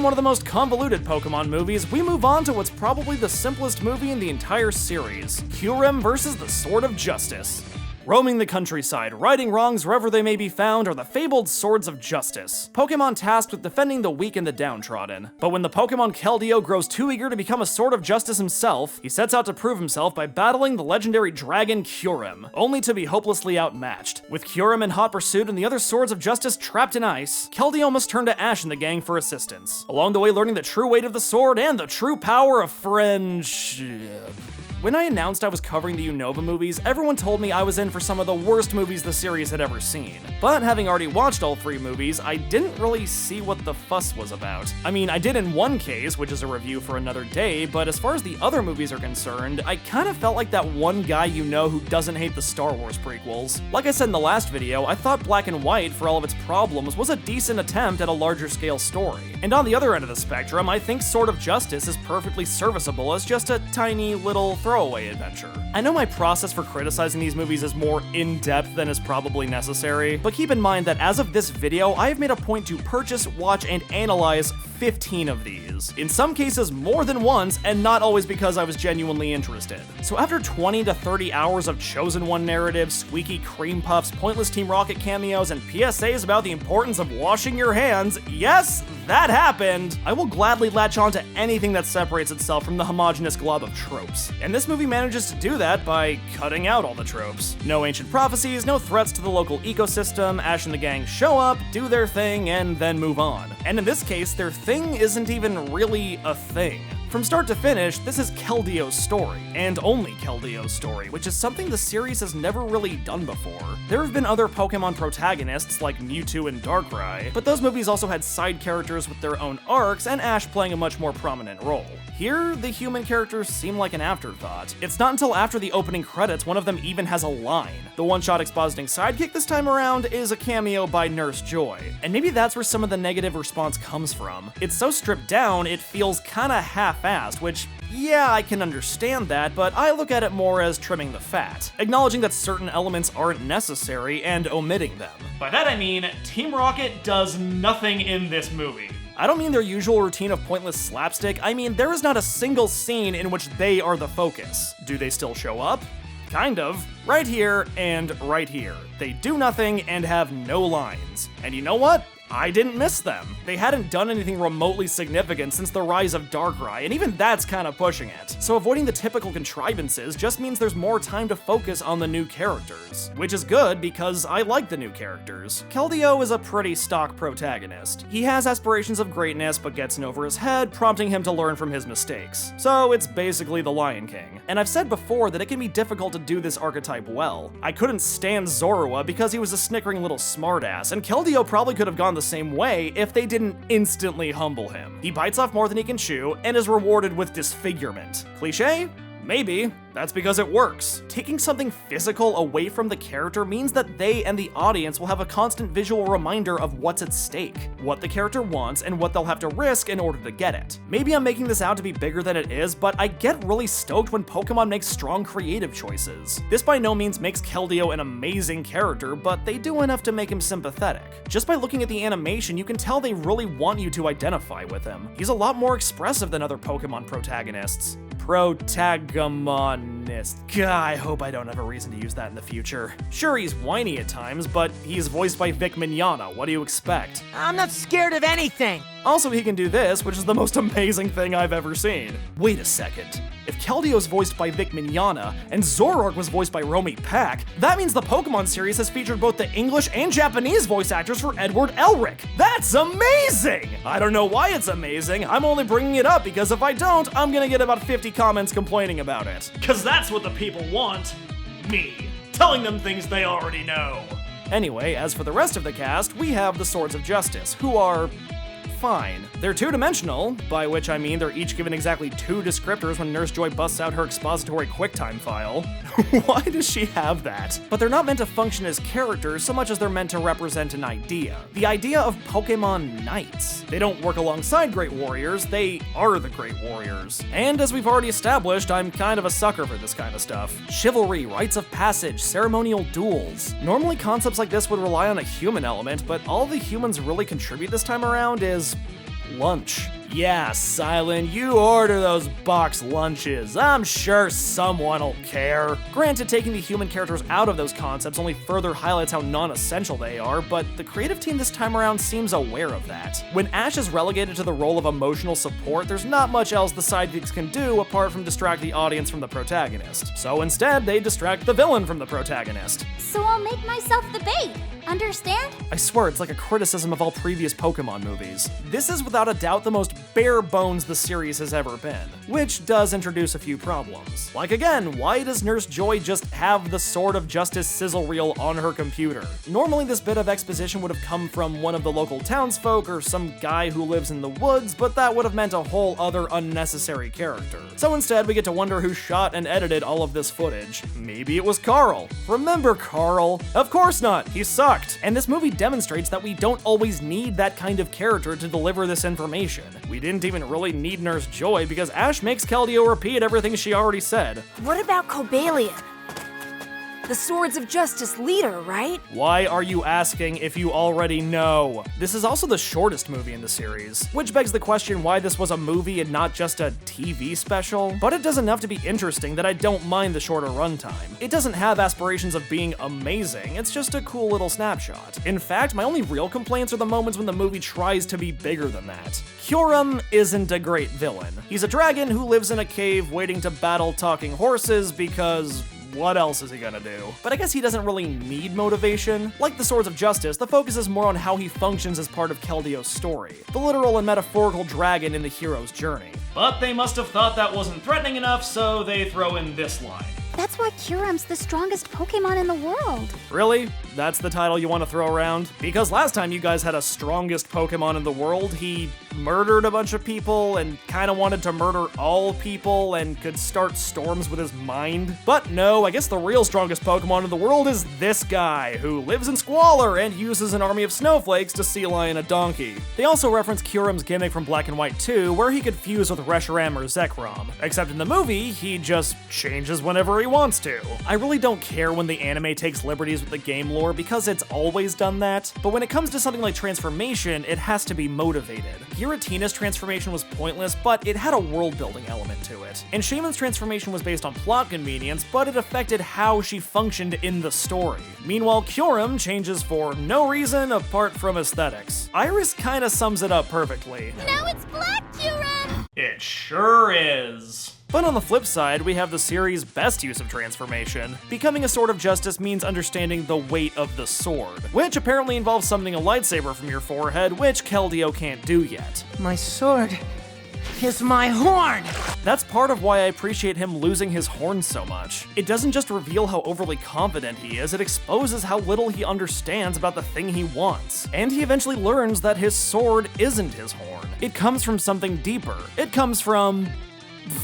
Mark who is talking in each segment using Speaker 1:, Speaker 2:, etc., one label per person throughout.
Speaker 1: From one of the most convoluted Pokemon movies, we move on to what's probably the simplest movie in the entire series, Kyurem vs. the Sword of Justice. Roaming the countryside, righting wrongs wherever they may be found are the fabled Swords of Justice, Pokemon tasked with defending the weak and the downtrodden. But when the Pokemon Keldeo grows too eager to become a Sword of Justice himself, he sets out to prove himself by battling the legendary dragon Kyurem, only to be hopelessly outmatched. With Kyurem in hot pursuit and the other Swords of Justice trapped in ice, Keldeo must turn to Ash and the gang for assistance, along the way learning the true weight of the sword and the true power of friendship. When I announced I was covering the Unova movies, everyone told me I was in for some of the worst movies the series had ever seen. But having already watched all 3 movies, I didn't really see what the fuss was about. I mean, I did in one case, which is a review for another day, but as far as the other movies are concerned, I kind of felt like that one guy you know who doesn't hate the Star Wars prequels. Like I said in the last video, I thought Black and White, for all of its problems, was a decent attempt at a larger scale story. And on the other end of the spectrum, I think Sword of Justice is perfectly serviceable as just a tiny little throwaway adventure. I know my process for criticizing these movies is more in-depth than is probably necessary, but keep in mind that as of this video, I have made a point to purchase, watch, and analyze 15 of these. In some cases more than once, and not always because I was genuinely interested. So after 20 to 30 hours of Chosen One narrative, squeaky cream puffs, pointless Team Rocket cameos, and PSAs about the importance of washing your hands, yes, that happened, I will gladly latch on to anything that separates itself from the homogenous glob of tropes. And this movie manages to do that by cutting out all the tropes. No ancient prophecies, no threats to the local ecosystem, Ash and the gang show up, do their thing, and then move on. And in this case, their thing isn't even really a thing. From start to finish, this is Keldeo's story, and only Keldeo's story, which is something the series has never really done before. There have been other Pokemon protagonists, like Mewtwo and Darkrai, but those movies also had side characters with their own arcs, and Ash playing a much more prominent role. Here, the human characters seem like an afterthought. It's not until after the opening credits one of them even has a line. The one-shot expositing sidekick this time around is a cameo by Nurse Joy, and maybe that's where some of the negative response comes from. It's so stripped down, it feels kinda half-assed, which, yeah, I can understand that, but I look at it more as trimming the fat, acknowledging that certain elements aren't necessary and omitting them.
Speaker 2: By that I mean, Team Rocket does nothing in this movie.
Speaker 1: I don't mean their usual routine of pointless slapstick, I mean there is not a single scene in which they are the focus. Do they still show up? Kind of. Right here and right here. They do nothing and have no lines. And you know what? I didn't miss them. They hadn't done anything remotely significant since the rise of Darkrai, and even that's kind of pushing it. So avoiding the typical contrivances just means there's more time to focus on the new characters, which is good because I like the new characters. Keldeo is a pretty stock protagonist. He has aspirations of greatness but gets in over his head, prompting him to learn from his mistakes. So it's basically the Lion King. And I've said before that it can be difficult to do this archetype well. I couldn't stand Zorua because he was a snickering little smartass, and Keldeo probably could have gone the same way if they didn't instantly humble him. He bites off more than he can chew and is rewarded with disfigurement. Cliché? Maybe. That's because it works. Taking something physical away from the character means that they and the audience will have a constant visual reminder of what's at stake, what the character wants, and what they'll have to risk in order to get it. Maybe I'm making this out to be bigger than it is, but I get really stoked when Pokemon makes strong creative choices. This by no means makes Keldeo an amazing character, but they do enough to make him sympathetic. Just by looking at the animation, you can tell they really want you to identify with him. He's a lot more expressive than other Pokemon protagonists. Protagonist. God, I hope I don't have a reason to use that in the future. Sure, he's whiny at times, but he's voiced by Vic Mignogna. What do you expect?
Speaker 3: I'm not scared of anything.
Speaker 1: Also, he can do this, which is the most amazing thing I've ever seen. Wait a second. If Keldeo's voiced by Vic Mignogna and Zoroark was voiced by Romy Pack, that means the Pokemon series has featured both the English and Japanese voice actors for Edward Elric. That's amazing! I don't know why it's amazing, I'm only bringing it up because if I don't, I'm gonna get about 50 comments complaining about it.
Speaker 2: Cause that's what the people want. Me. Telling them things they already know.
Speaker 1: Anyway, as for the rest of the cast, we have the Swords of Justice, who are fine. They're two-dimensional, by which I mean they're each given exactly 2 descriptors when Nurse Joy busts out her expository QuickTime file. Why does she have that? But they're not meant to function as characters so much as they're meant to represent an idea. The idea of Pokemon Knights. They don't work alongside Great Warriors, they are the Great Warriors. And as we've already established, I'm kind of a sucker for this kind of stuff. Chivalry, rites of passage, ceremonial duels. Normally concepts like this would rely on a human element, but all the humans really contribute this time around is lunch. Yeah, Silent, you order those box lunches. I'm sure someone'll care. Granted, taking the human characters out of those concepts only further highlights how non-essential they are, but the creative team this time around seems aware of that. When Ash is relegated to the role of emotional support, there's not much else the sidekicks can do apart from distract the audience from the protagonist. So instead, they distract the villain from the protagonist.
Speaker 4: So I'll make myself the bait. Understand?
Speaker 1: I swear, it's like a criticism of all previous Pokemon movies. This is without a doubt the most bare bones the series has ever been, which does introduce a few problems. Like again, why does Nurse Joy just have the Sword of Justice sizzle reel on her computer? Normally this bit of exposition would have come from one of the local townsfolk or some guy who lives in the woods, but that would have meant a whole other unnecessary character. So instead we get to wonder who shot and edited all of this footage. Maybe it was Carl. Remember Carl? Of course not, he sucked. And this movie demonstrates that we don't always need that kind of character to deliver this information. We didn't even really need Nurse Joy because Ash makes Keldeo repeat everything she already said.
Speaker 5: What about Cobalion? The Swords of Justice leader, right?
Speaker 1: Why are you asking if you already know? This is also the shortest movie in the series, which begs the question why this was a movie and not just a TV special. But it does enough to be interesting that I don't mind the shorter runtime. It doesn't have aspirations of being amazing, it's just a cool little snapshot. In fact, my only real complaints are the moments when the movie tries to be bigger than that. Kyurem isn't a great villain. He's a dragon who lives in a cave waiting to battle talking horses because what else is he gonna do? But I guess he doesn't really need motivation. Like the Swords of Justice, the focus is more on how he functions as part of Keldeo's story, the literal and metaphorical dragon in the hero's journey.
Speaker 2: But they must have thought that wasn't threatening enough, so they throw in this line.
Speaker 4: That's why Kyurem's the strongest Pokemon in the world.
Speaker 1: Really? That's the title you want to throw around? Because last time you guys had a strongest Pokemon in the world, he murdered a bunch of people and kind of wanted to murder all people and could start storms with his mind. But no, I guess the real strongest Pokemon in the world is this guy, who lives in squalor and uses an army of snowflakes to sea lion a donkey. They also reference Kyurem's gimmick from Black and White 2, where he could fuse with Reshiram or Zekrom. Except in the movie, he just changes whenever he wants to. I really don't care when the anime takes liberties with the game lore because it's always done that, but when it comes to something like transformation, it has to be motivated. Giratina's transformation was pointless, but it had a world-building element to it. And Shaman's transformation was based on plot convenience, but it affected how she functioned in the story. Meanwhile, Kyurem changes for no reason apart from aesthetics. Iris kinda sums it up perfectly.
Speaker 4: Now it's Black Kyurem!
Speaker 2: It sure is.
Speaker 1: But on the flip side, we have the series' best use of transformation. Becoming a Sword of Justice means understanding the weight of the sword, which apparently involves summoning a lightsaber from your forehead, which Keldeo can't do yet.
Speaker 3: My sword is my horn!
Speaker 1: That's part of why I appreciate him losing his horn so much. It doesn't just reveal how overly confident he is, it exposes how little he understands about the thing he wants. And he eventually learns that his sword isn't his horn. It comes from something deeper. It comes from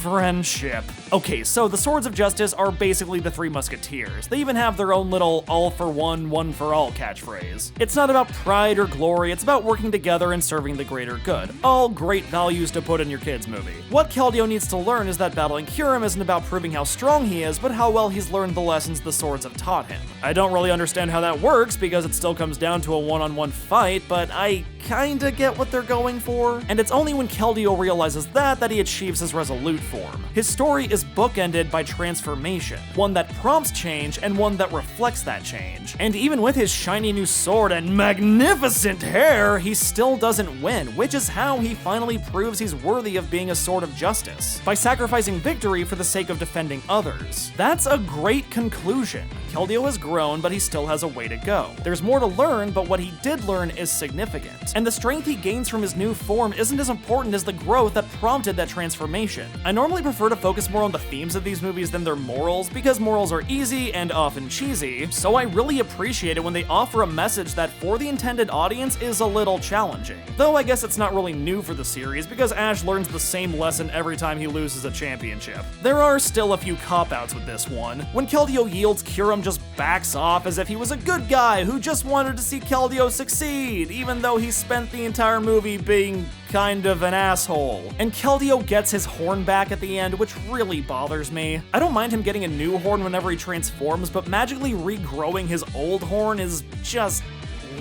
Speaker 1: friendship. Okay, so the Swords of Justice are basically the Three Musketeers. They even have their own little all for one for all catchphrase. It's not about pride or glory, it's about working together and serving the greater good. All great values to put in your kids' movie. What Keldeo needs to learn is that battling Kyurem isn't about proving how strong he is, but how well he's learned the lessons the swords have taught him. I don't really understand how that works because it still comes down to a one-on-one fight, but I kinda get what they're going for. And it's only when Keldeo realizes that he achieves his resolute form. His story is bookended by transformation, one that prompts change and one that reflects that change. And even with his shiny new sword and magnificent hair, he still doesn't win, which is how he finally proves he's worthy of being a Sword of Justice, by sacrificing victory for the sake of defending others. That's a great conclusion. Keldeo has grown, but he still has a way to go. There's more to learn, but what he did learn is significant. And the strength he gains from his new form isn't as important as the growth that prompted that transformation. I normally prefer to focus more on the themes of these movies than their morals, because morals are easy and often cheesy, so I really appreciate it when they offer a message that for the intended audience is a little challenging. Though I guess it's not really new for the series, because Ash learns the same lesson every time he loses a championship. There are still a few cop-outs with this one. When Keldeo yields, Kyurem just backs off as if he was a good guy who just wanted to see Keldeo succeed, even though he spent the entire movie being kind of an asshole. And Keldeo gets his horn back at the end, which really bothers me. I don't mind him getting a new horn whenever he transforms, but magically regrowing his old horn is just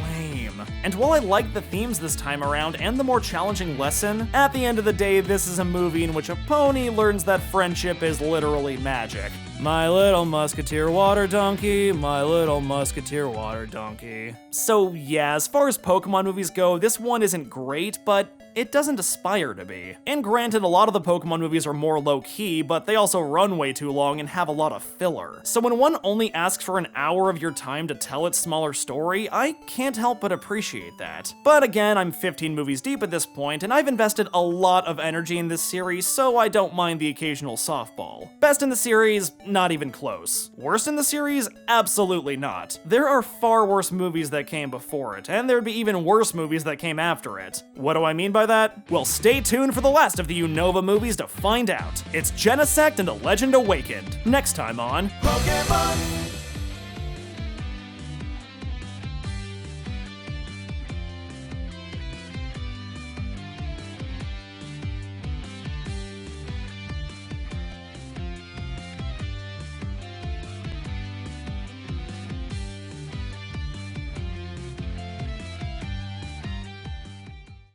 Speaker 1: lame. And while I like the themes this time around and the more challenging lesson, at the end of the day, this is a movie in which a pony learns that friendship is literally magic. My little musketeer water donkey, my little musketeer water donkey. So yeah, as far as Pokemon movies go, this one isn't great, but it doesn't aspire to be. And granted, a lot of the Pokemon movies are more low-key, but they also run way too long and have a lot of filler. So when one only asks for an hour of your time to tell its smaller story, I can't help but appreciate that. But again, I'm 15 movies deep at this point, and I've invested a lot of energy in this series, so I don't mind the occasional softball. Best in the series? Not even close. Worst in the series? Absolutely not. There are far worse movies that came before it, and there'd be even worse movies that came after it. What do I mean by that? Well, stay tuned for the last of the Unova movies to find out. It's Genesect and A Legend Awakened. Next time on Pokemon